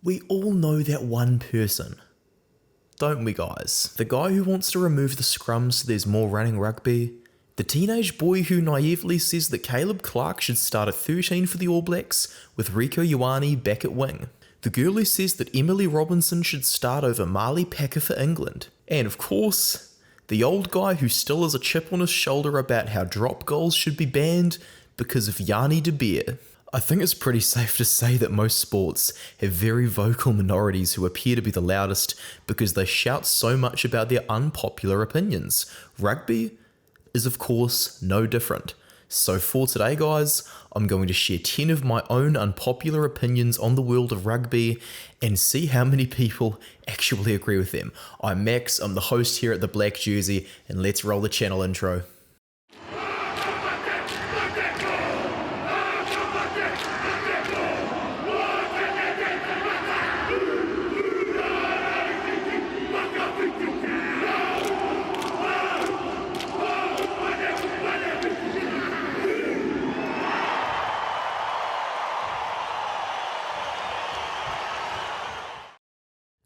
We all know that one person, don't we guys? The guy who wants to remove the scrums so there's more running rugby. The teenage boy who naively says that Caleb Clark should start at 13 for the All Blacks with Rieko Ioane back at wing. The girl who says that Emily Robinson should start over Marley Packer for England. And of course, the old guy who still has a chip on his shoulder about how drop goals should be banned because of Yanni de Beer. I think it's pretty safe to say that most sports have very vocal minorities who appear to be the loudest because they shout so much about their unpopular opinions. Rugby is of course no different. So for today guys, I'm going to share 10 of my own unpopular opinions on the world of rugby and see how many people actually agree with them. I'm Max, I'm the host here at the Black Jersey, and let's roll the channel intro.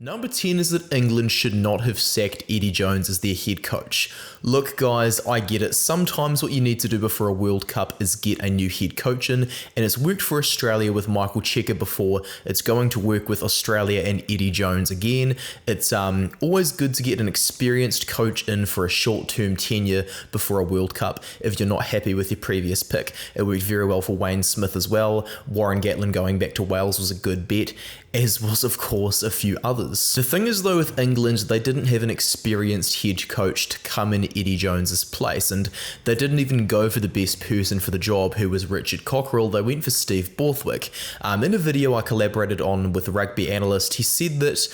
Number 10 is that England should not have sacked Eddie Jones as their head coach. Look guys, I get it. Sometimes what you need to do before a World Cup is get a new head coach in, and it's worked for Australia with Michael Cheika before. It's going to work with Australia and Eddie Jones again. It's always good to get an experienced coach in for a short-term tenure before a World Cup if you're not happy with your previous pick. It worked very well for Wayne Smith as well. Warren Gatland going back to Wales was a good bet, as was of course a few others. The thing is though with England, they didn't have an experienced head coach to come in Eddie Jones's place, and they didn't even go for the best person for the job, who was Richard Cockerell. They went for Steve Borthwick. In a video I collaborated on with a rugby analyst, he said that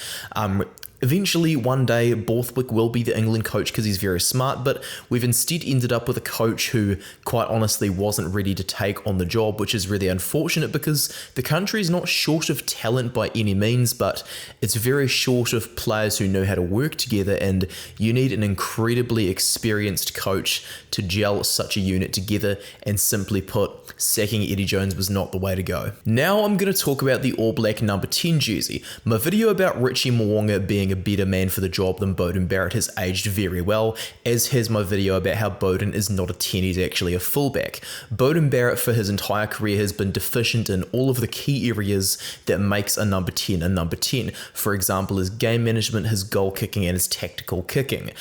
eventually, one day, Borthwick will be the England coach because he's very smart, but we've instead ended up with a coach who, quite honestly, wasn't ready to take on the job, which is really unfortunate because the country is not short of talent by any means, but it's very short of players who know how to work together, and you need an incredibly experienced coach to gel such a unit together, and simply put, sacking Eddie Jones was not the way to go. Now I'm going to talk about the All Black number 10 jersey. My video about Richie Mo'unga being a better man for the job than Beauden Barrett has aged very well, as has my video about how Beauden is not a 10, he's actually a fullback. Beauden Barrett for his entire career has been deficient in all of the key areas that makes a number 10 a number 10. For example, his game management, his goal kicking, and his tactical kicking.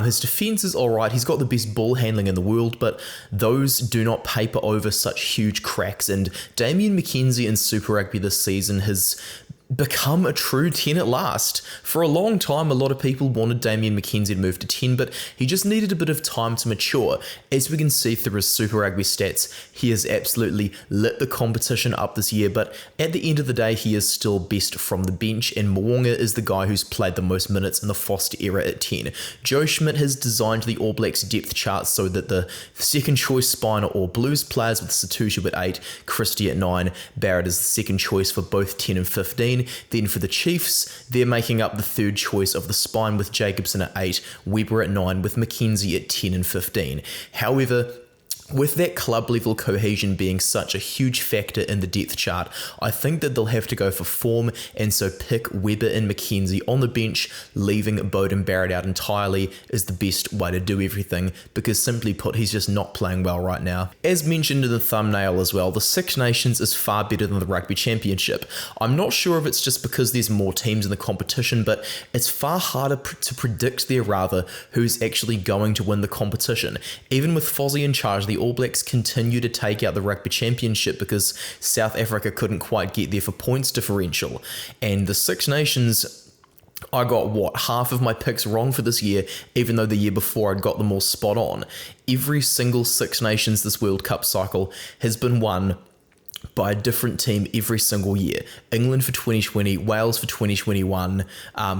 His defense is alright, he's got the best ball handling in the world, but those do not paper over such huge cracks, and Damian McKenzie in Super Rugby this season has become a true 10 at last. For a long time, a lot of people wanted Damian McKenzie to move to 10, but he just needed a bit of time to mature. As we can see through his Super Rugby stats, he has absolutely lit the competition up this year, but at the end of the day, he is still best from the bench, and Mo'unga is the guy who's played the most minutes in the Foster era at 10. Joe Schmidt has designed the All Blacks depth chart so that the second choice spine are all Blues players, with Satutu at 8, Christie at 9, Barrett is the second choice for both 10 and 15. Then for the Chiefs, they're making up the third choice of the spine with Jacobson at 8, Weber at 9, with McKenzie at 10 and 15. However, with that club level cohesion being such a huge factor in the depth chart, I think that they'll have to go for form, and so pick Weber and McKenzie on the bench, leaving Beauden Barrett out entirely is the best way to do everything, because simply put, he's just not playing well right now. As mentioned in the thumbnail as well, the Six Nations is far better than the Rugby Championship. I'm not sure if it's just because there's more teams in the competition, but it's far harder to predict there rather who's actually going to win the competition. Even with Fozzie in charge, the All Blacks continue to take out the Rugby Championship because South Africa couldn't quite get there for points differential. And the Six Nations, I got half of my picks wrong for this year, even though the year before I'd got them all spot on. Every single Six Nations this World Cup cycle has been won by a different team every single year. England for 2020, Wales for 2021,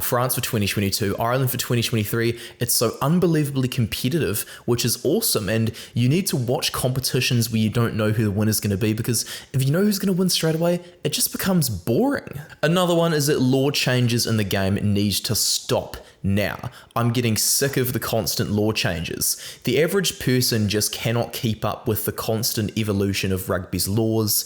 France for 2022, Ireland for 2023. It's so unbelievably competitive, which is awesome, and you need to watch competitions where you don't know who the winner's going to be, because if you know who's going to win straight away, it just becomes boring. Another one is that law changes in the game need to stop Now, I'm getting sick of the constant law changes. The average person just cannot keep up with the constant evolution of rugby's laws.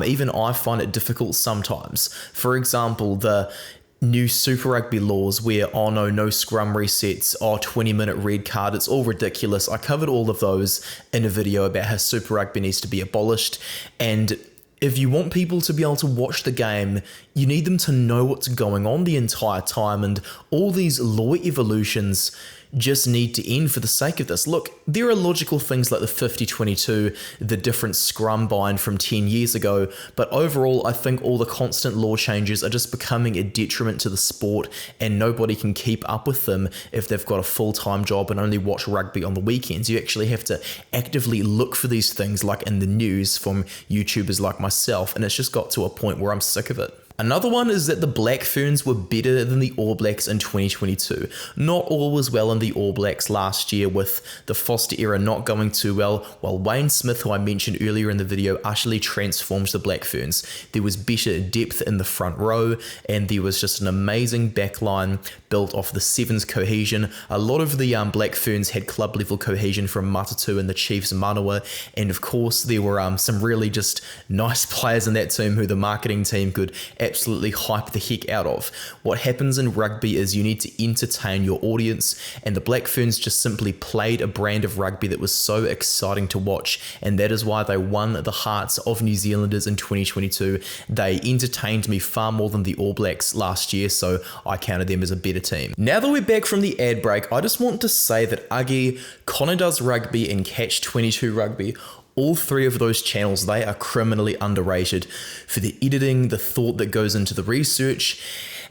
Even I find it difficult sometimes. For example, the new Super Rugby laws where, oh no scrum resets, 20-minute red card, it's all ridiculous. I covered all of those in a video about how Super Rugby needs to be abolished, and if you want people to be able to watch the game, you need them to know what's going on the entire time, and all these law evolutions just need to end for the sake of this. Look, there are logical things like the 50-22, the different scrum bind from 10 years ago, but overall I think all the constant law changes are just becoming a detriment to the sport, and nobody can keep up with them if they've got a full-time job and only watch rugby on the weekends. You actually have to actively look for these things like in the news from YouTubers like myself, and it's just got to a point where I'm sick of it. Another one is that the Black Ferns were better than the All Blacks in 2022. Not all was well in the All Blacks last year, with the Foster era not going too well, while Wayne Smith, who I mentioned earlier in the video, utterly transformed the Black Ferns. There was better depth in the front row, and there was just an amazing backline built off the Sevens cohesion. A lot of the Black Ferns had club level cohesion from Matatu and the Chiefs Manawa, and of course there were some really just nice players in that team who the marketing team could absolutely hype the heck out of. What happens in rugby is you need to entertain your audience, and the Black Ferns just simply played a brand of rugby that was so exciting to watch, and that is why they won the hearts of New Zealanders in 2022. They entertained me far more than the All Blacks last year, so I counted them as a better team. Now that we're back from the ad break, I just want to say that Uggy, Connor Does Rugby, and Catch 22 Rugby, all three of those channels, they are criminally underrated for the editing, the thought that goes into the research,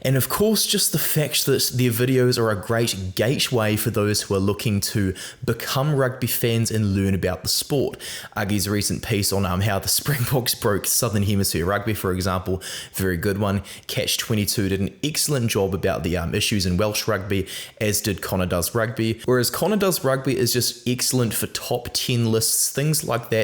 and of course just the fact that their videos are a great gateway for those who are looking to become rugby fans and learn about the sport. Uggy's recent piece on how the Springboks broke Southern Hemisphere rugby, for example, very good one. Catch 22 did an excellent job about the issues in Welsh rugby, as did Connor Does Rugby. Whereas Connor Does Rugby is just excellent for top 10 lists, things like that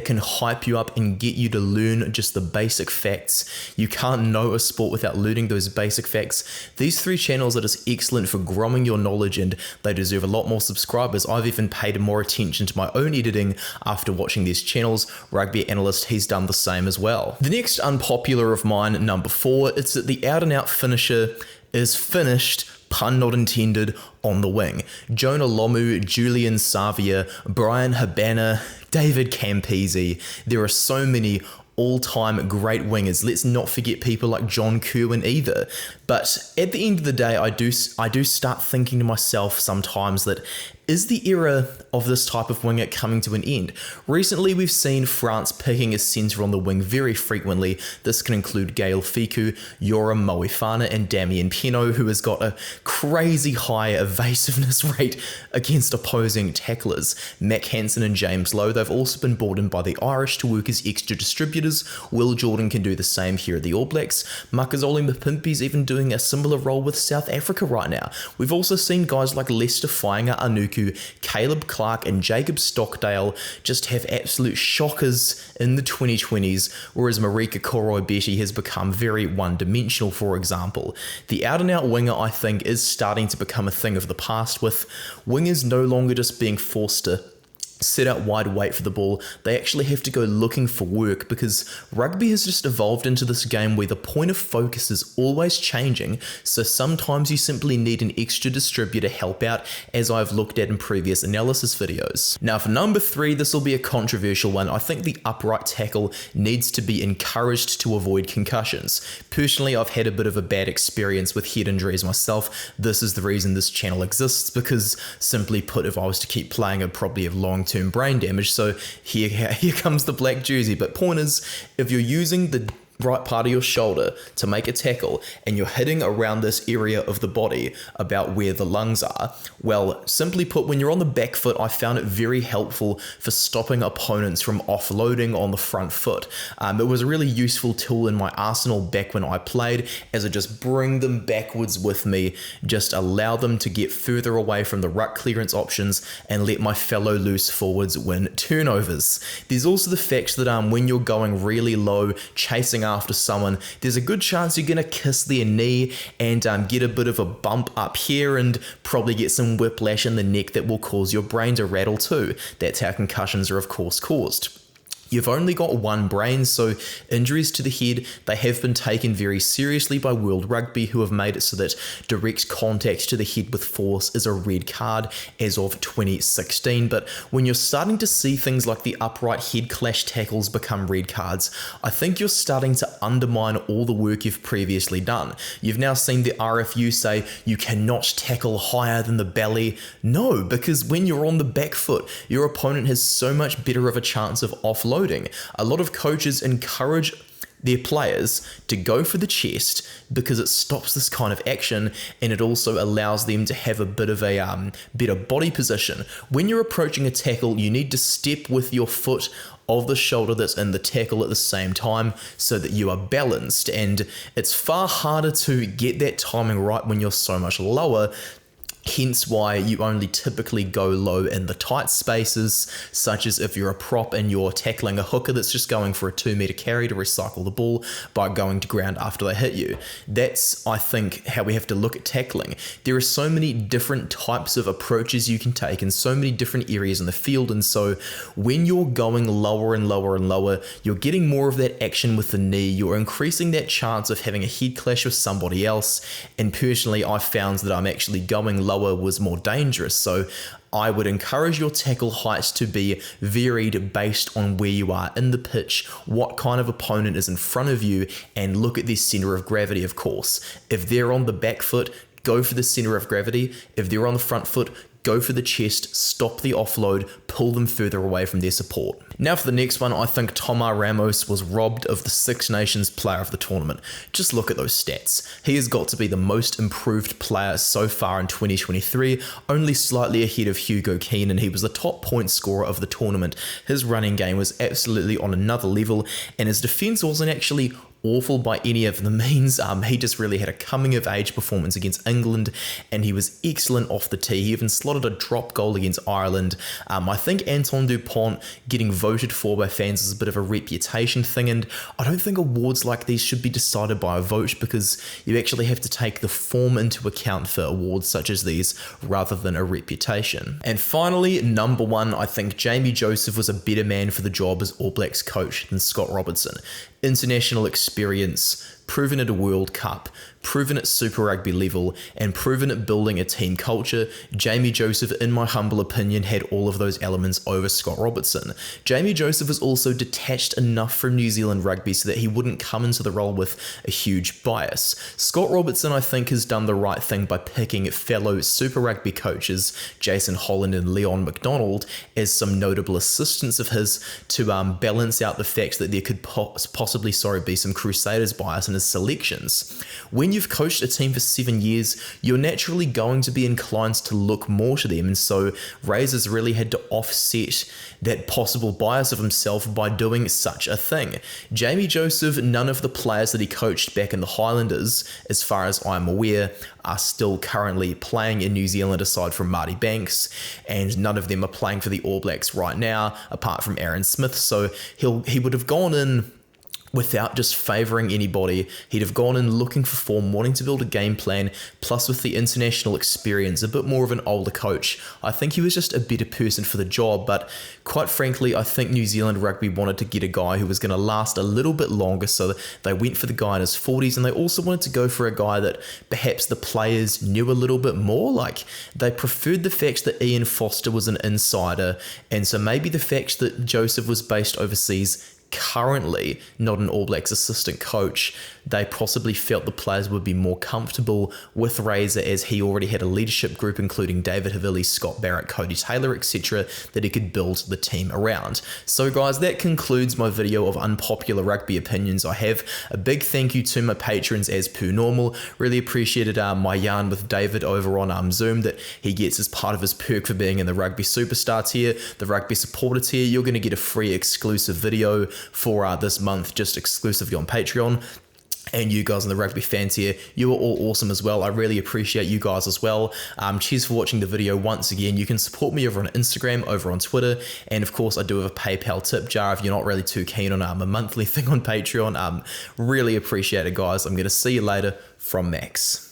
can hype you up and get you to learn just the basic facts. You can't know a sport without learning those basic facts. These three channels are just excellent for growing your knowledge, and they deserve a lot more subscribers. I've even paid more attention to my own editing after watching these channels. Rugby Analyst, he's done the same as well. The next unpopular of mine, number 4, it's that the out and out finisher is finished, pun not intended, on the wing. Jonah Lomu, Julian Savia, Brian Habana, David Campese. There are so many all-time great wingers. Let's not forget people like John Kerwin either. But at the end of the day, I do start thinking to myself sometimes that, is the era of this type of winger coming to an end? Recently, we've seen France picking a centre on the wing very frequently. This can include Gael Fiku, Yoram Moefana, and Damien Penaud, who has got a crazy high evasiveness rate against opposing tacklers. Mac Hansen and James Lowe, they've also been brought in by the Irish to work as extra distributors. Will Jordan can do the same here at the All Blacks. Makazole Mpimpi's even doing a similar role with South Africa right now. We've also seen guys like Lester Fainga Anuku, Caleb Clark, and Jacob Stockdale just have absolute shockers in the 2020s, whereas Marika Koroibete has become very one-dimensional, for example. The out-and-out winger, I think, is starting to become a thing of the past, with wingers no longer just being forced to sit out wide, wait for the ball. They actually have to go looking for work, because rugby has just evolved into this game where the point of focus is always changing, so sometimes you simply need an extra distributor help out, as I've looked at in previous analysis videos. Now for number 3, this will be a controversial one. I think the upright tackle needs to be encouraged to avoid concussions. Personally, I've had a bit of a bad experience with head injuries myself. This is the reason this channel exists, because simply put, if I was to keep playing, I'd probably have long-term brain damage. So here comes the black jersey. But point is, if you're using the right part of your shoulder to make a tackle and you're hitting around this area of the body about where the lungs are, well, simply put, when you're on the back foot, I found it very helpful for stopping opponents from offloading on the front foot. It was a really useful tool in my arsenal back when I played, as I just bring them backwards with me, just allow them to get further away from the ruck clearance options and let my fellow loose forwards win turnovers. There's also the fact that when you're going really low, chasing after someone, there's a good chance you're going to kiss their knee and get a bit of a bump up here and probably get some whiplash in the neck that will cause your brain to rattle too. That's how concussions are of course caused. You've only got one brain, so injuries to the head, they have been taken very seriously by World Rugby, who have made it so that direct contact to the head with force is a red card as of 2016. But when you're starting to see things like the upright head clash tackles become red cards, I think you're starting to undermine all the work you've previously done. You've now seen the RFU say you cannot tackle higher than the belly. No, because when you're on the back foot, your opponent has so much better of a chance of offloading. A lot of coaches encourage their players to go for the chest because it stops this kind of action, and it also allows them to have a bit of a better body position. When you're approaching a tackle, you need to step with your foot of the shoulder that's in the tackle at the same time so that you are balanced, and it's far harder to get that timing right when you're so much lower. Hence why you only typically go low in the tight spaces, such as if you're a prop and you're tackling a hooker that's just going for a 2-meter carry to recycle the ball by going to ground after they hit you. That's, I think, how we have to look at tackling. There are so many different types of approaches you can take in so many different areas in the field, and so when you're going lower and lower and lower, you're getting more of that action with the knee, you're increasing that chance of having a head clash with somebody else, and personally I found that I'm actually going lower was more dangerous. So I would encourage your tackle heights to be varied based on where you are in the pitch, what kind of opponent is in front of you, and look at their center of gravity, of course. If they're on the back foot, go for the center of gravity. If they're on the front foot, go for the chest, stop the offload, pull them further away from their support. Now for the next one, I think Tomar Ramos was robbed of the Six Nations Player of the Tournament. Just look at those stats. He has got to be the most improved player so far in 2023, only slightly ahead of Hugo Keenan. He was the top point scorer of the tournament. His running game was absolutely on another level, and his defense wasn't actually awful by any of the means. He just really had a coming of age performance against England, and he was excellent off the tee. He even slotted a drop goal against Ireland. I think Anton Dupont getting voted for by fans is a bit of a reputation thing, and I don't think awards like these should be decided by a vote, because you actually have to take the form into account for awards such as these rather than a reputation. And finally, number one, I think Jamie Joseph was a better man for the job as All Blacks coach than Scott Robertson. International experience, proven at a World Cup, proven at Super Rugby level, and proven at building a team culture. Jamie Joseph, in my humble opinion, had all of those elements over Scott Robertson. Jamie Joseph was also detached enough from New Zealand rugby so that he wouldn't come into the role with a huge bias. Scott Robertson, I think, has done the right thing by picking fellow Super Rugby coaches, Jason Holland and Leon McDonald, as some notable assistants of his to balance out the fact that there could possibly be some Crusaders bias in his selections. When you've coached a team for 7 years, you're naturally going to be inclined to look more to them, and so Razor's really had to offset that possible bias of himself by doing such a thing. Jamie Joseph, none of the players that he coached back in the Highlanders, as far as I'm aware, are still currently playing in New Zealand aside from Marty Banks, and none of them are playing for the All Blacks right now apart from Aaron Smith, so he would have gone in without just favouring anybody. He'd have gone in looking for form, wanting to build a game plan, plus with the international experience, a bit more of an older coach. I think he was just a better person for the job, but quite frankly, I think New Zealand Rugby wanted to get a guy who was going to last a little bit longer, so they went for the guy in his 40s, and they also wanted to go for a guy that perhaps the players knew a little bit more. Like, they preferred the fact that Ian Foster was an insider, and so maybe the fact that Joseph was based overseas, currently not an All Blacks assistant coach, they possibly felt the players would be more comfortable with Razor, as he already had a leadership group including David Havili, Scott Barrett, Cody Taylor, etc., that he could build the team around. So guys, that concludes my video of unpopular rugby opinions. I have a big thank you to my patrons as per normal. Really appreciated my yarn with David over on Zoom that he gets as part of his perk for being in the Rugby Superstar tier, the Rugby Supporter tier. You're going to get a free exclusive video for this month, just exclusively on Patreon. and you guys in the rugby fans here, you are all awesome as well. I really appreciate you guys as well. Cheers for watching the video once again. You can support me over on Instagram, over on Twitter, and of course I do have a PayPal tip jar if you're not really too keen on a monthly thing on Patreon. Really appreciate it, guys. I'm going to see you later from Max.